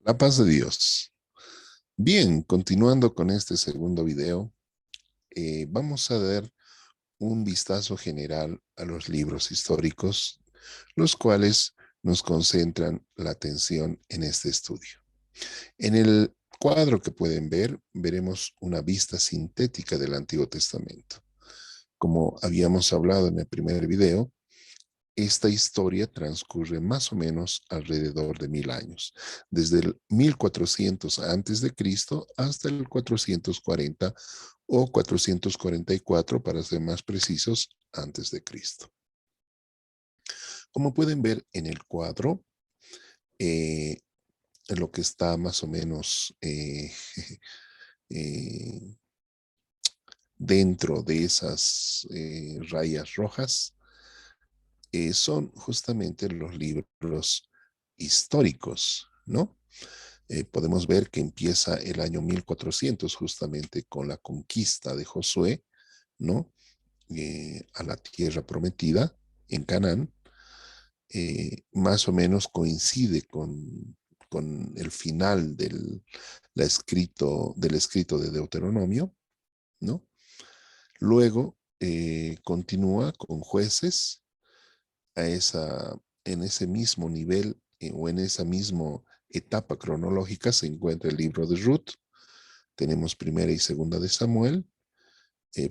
La paz de Dios. Bien, continuando con este segundo video, vamos a dar un vistazo general a los libros históricos, los cuales nos concentran la atención en este estudio. En el cuadro que pueden ver, veremos una vista sintética del Antiguo Testamento. Como habíamos hablado en el primer video, esta historia transcurre más o menos alrededor de 1000 años, desde el 1400 antes de Cristo hasta el 440 o 444, para ser más precisos, antes de Cristo. Como pueden ver en el cuadro, en lo que está más o menos eh, dentro de esas rayas rojas, son justamente los libros históricos, ¿no? Podemos ver que empieza el año 1400 justamente con la conquista de Josué, ¿no? A la tierra prometida en Canaán. Más o menos coincide con el final del escrito de Deuteronomio, ¿no? Luego continúa con jueces a en ese mismo nivel o en esa misma etapa cronológica se encuentra el libro de Ruth. Tenemos primera y segunda de Samuel,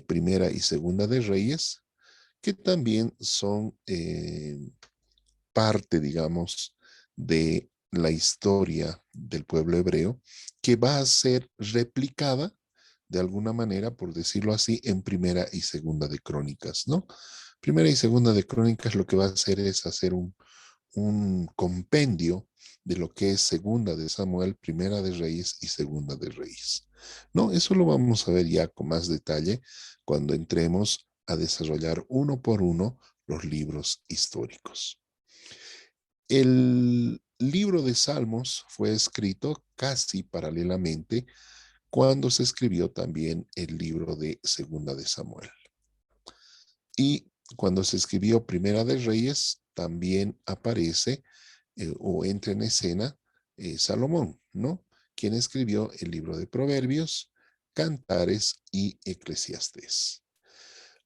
primera y segunda de Reyes, que también son parte, digamos, de la historia del pueblo hebreo, que va a ser replicada de alguna manera, por decirlo así, en primera y segunda de Crónicas, ¿no? Primera y segunda de Crónicas lo que va a hacer es hacer un compendio de lo que es segunda de Samuel, primera de Reyes y segunda de Reyes. No, eso lo vamos a ver ya con más detalle cuando entremos a desarrollar uno por uno los libros históricos. El libro de Salmos fue escrito casi paralelamente cuando se escribió también el libro de Segunda de Samuel. Y cuando se escribió Primera de Reyes, también aparece o entra en escena Salomón, ¿no? Quien escribió el libro de Proverbios, Cantares y Eclesiastés.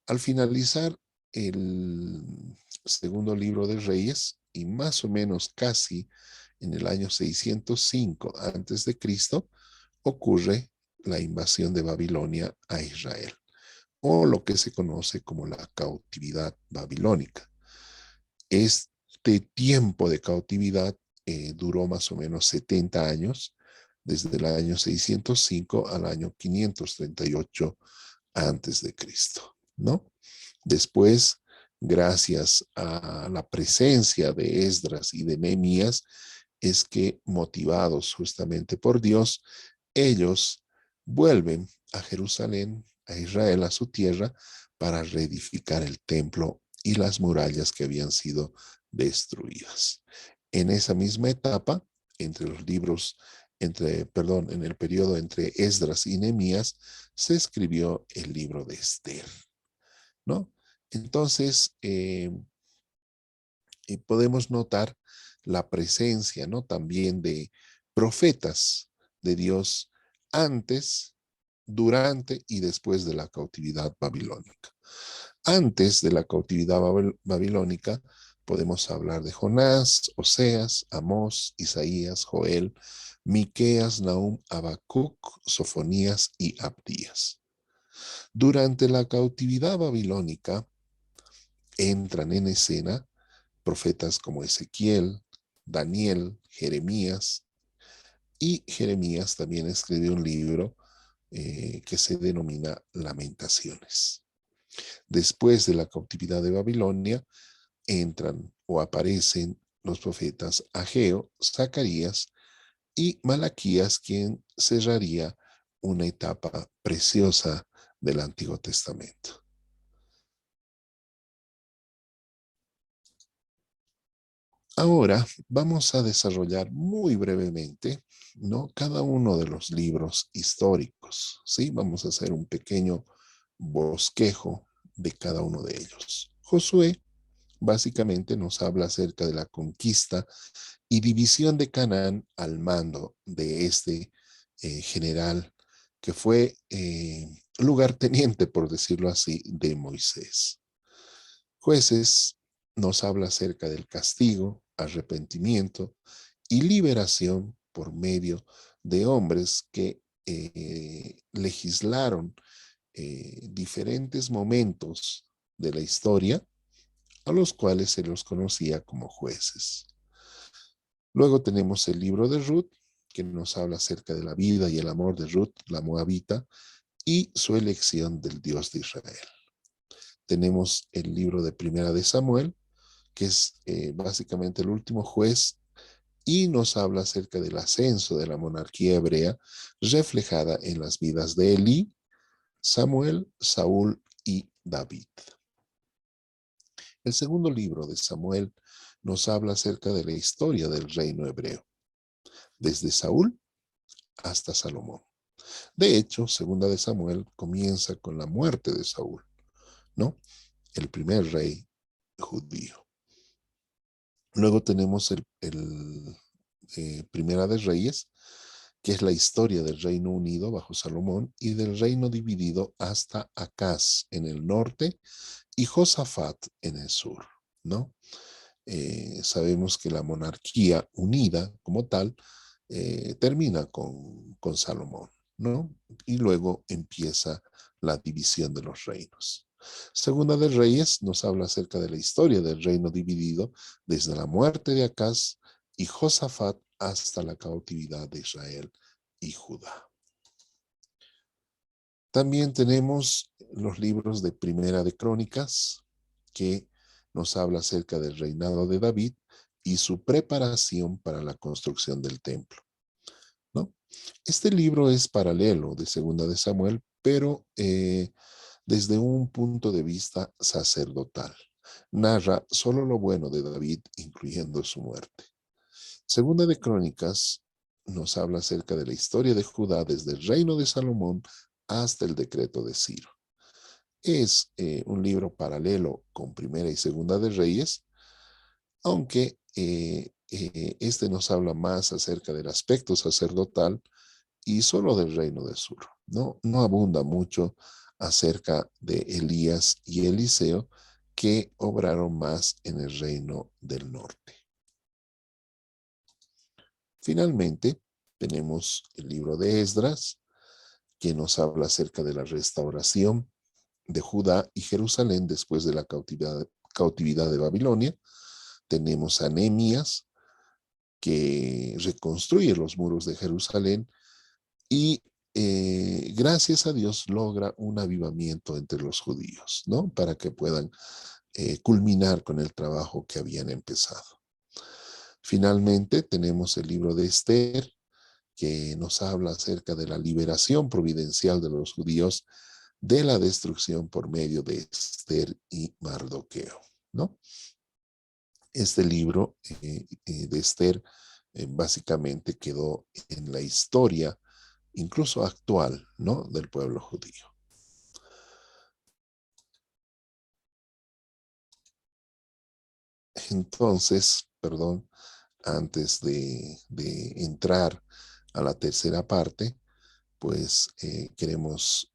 Al finalizar el segundo libro de Reyes, y más o menos casi en el año 605 antes de Cristo, ocurre la invasión de Babilonia a Israel, o lo que se conoce como la cautividad babilónica. Este tiempo de cautividad duró más o menos 70 años, desde el año 605 al año 538 antes de Cristo, ¿no? Después, gracias a la presencia de Esdras y de Nehemías, es que, motivados justamente por Dios, ellos vuelven a Jerusalén, a Israel, a su tierra, para reedificar el templo y las murallas que habían sido destruidas. En esa misma etapa, entre los libros, perdón, en el periodo entre Esdras y Nehemías, se escribió el libro de Esther, ¿no? Entonces, podemos notar la presencia, ¿no? También de profetas de Dios antes, durante y después de la cautividad babilónica. Antes de la cautividad babilónica, podemos hablar de Jonás, Oseas, Amós, Isaías, Joel, Miqueas, Nahum, Habacuc, Sofonías y Abdías. Durante la cautividad babilónica entran en escena profetas como Ezequiel, Daniel, Jeremías, y Jeremías también escribió un libro que se denomina Lamentaciones. Después de la cautividad de Babilonia, entran o aparecen los profetas Ageo, Zacarías y Malaquías, quien cerraría una etapa preciosa del Antiguo Testamento. Ahora vamos a desarrollar muy brevemente, ¿no? Cada uno de los libros históricos, ¿sí? Vamos a hacer un pequeño bosquejo de cada uno de ellos. Josué básicamente nos habla acerca de la conquista y división de Canaán al mando de este general que fue lugarteniente, por decirlo así, de Moisés. Jueces nos habla acerca del castigo, arrepentimiento y liberación por medio de hombres que legislaron diferentes momentos de la historia a los cuales se los conocía como jueces. Luego tenemos el libro de Ruth, que nos habla acerca de la vida y el amor de Ruth, la moabita, y su elección del Dios de Israel. Tenemos el libro de Primera de Samuel, que es básicamente el último juez y nos habla acerca del ascenso de la monarquía hebrea reflejada en las vidas de Elí, Samuel, Saúl y David. El segundo libro de Samuel nos habla acerca de la historia del reino hebreo, desde Saúl hasta Salomón. De hecho, segunda de Samuel comienza con la muerte de Saúl, ¿no? El primer rey judío. Luego tenemos Primera de Reyes, que es la historia del Reino Unido bajo Salomón y del reino dividido hasta Acaz en el norte y Josafat en el sur, ¿no? Sabemos que la monarquía unida como tal termina con Salomón, ¿no? Y luego empieza la división de los reinos. Segunda de Reyes nos habla acerca de la historia del reino dividido desde la muerte de Acaz y Josafat hasta la cautividad de Israel y Judá. También tenemos los libros de Primera de Crónicas, que nos habla acerca del reinado de David y su preparación para la construcción del templo, ¿no? Este libro es paralelo de Segunda de Samuel, pero desde un punto de vista sacerdotal. Narra solo lo bueno de David, incluyendo su muerte. Segunda de Crónicas nos habla acerca de la historia de Judá desde el reino de Salomón hasta el decreto de Ciro. Es un libro paralelo con Primera y Segunda de Reyes, aunque este nos habla más acerca del aspecto sacerdotal y solo del reino del sur. No abunda mucho acerca de Elías y Eliseo, que obraron más en el reino del norte. Finalmente, tenemos el libro de Esdras, que nos habla acerca de la restauración de Judá y Jerusalén después de la cautividad de Babilonia. Tenemos a Nehemías, que reconstruye los muros de Jerusalén y gracias a Dios logra un avivamiento entre los judíos, ¿no? Para que puedan culminar con el trabajo que habían empezado. Finalmente tenemos el libro de Esther, que nos habla acerca de la liberación providencial de los judíos de la destrucción por medio de Esther y Mardoqueo, ¿no? Este libro de Esther básicamente quedó en la historia, incluso actual, ¿no? Del pueblo judío. Entonces, perdón, antes de entrar a la tercera parte, pues queremos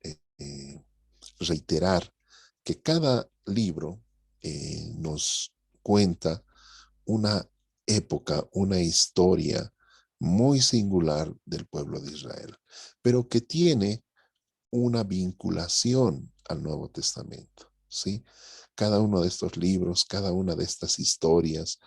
reiterar que cada libro nos cuenta una época, una historia muy singular del pueblo de Israel, pero que tiene una vinculación al Nuevo Testamento, ¿sí? Cada uno de estos libros, cada una de estas historias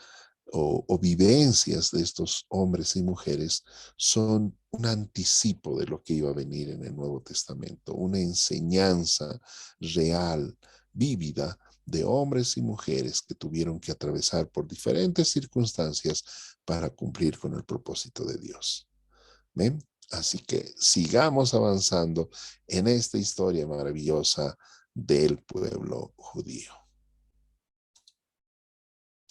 o vivencias de estos hombres y mujeres son un anticipo de lo que iba a venir en el Nuevo Testamento, una enseñanza real, vívida, de hombres y mujeres que tuvieron que atravesar por diferentes circunstancias para cumplir con el propósito de Dios. ¿Ven? Así que sigamos avanzando en esta historia maravillosa del pueblo judío.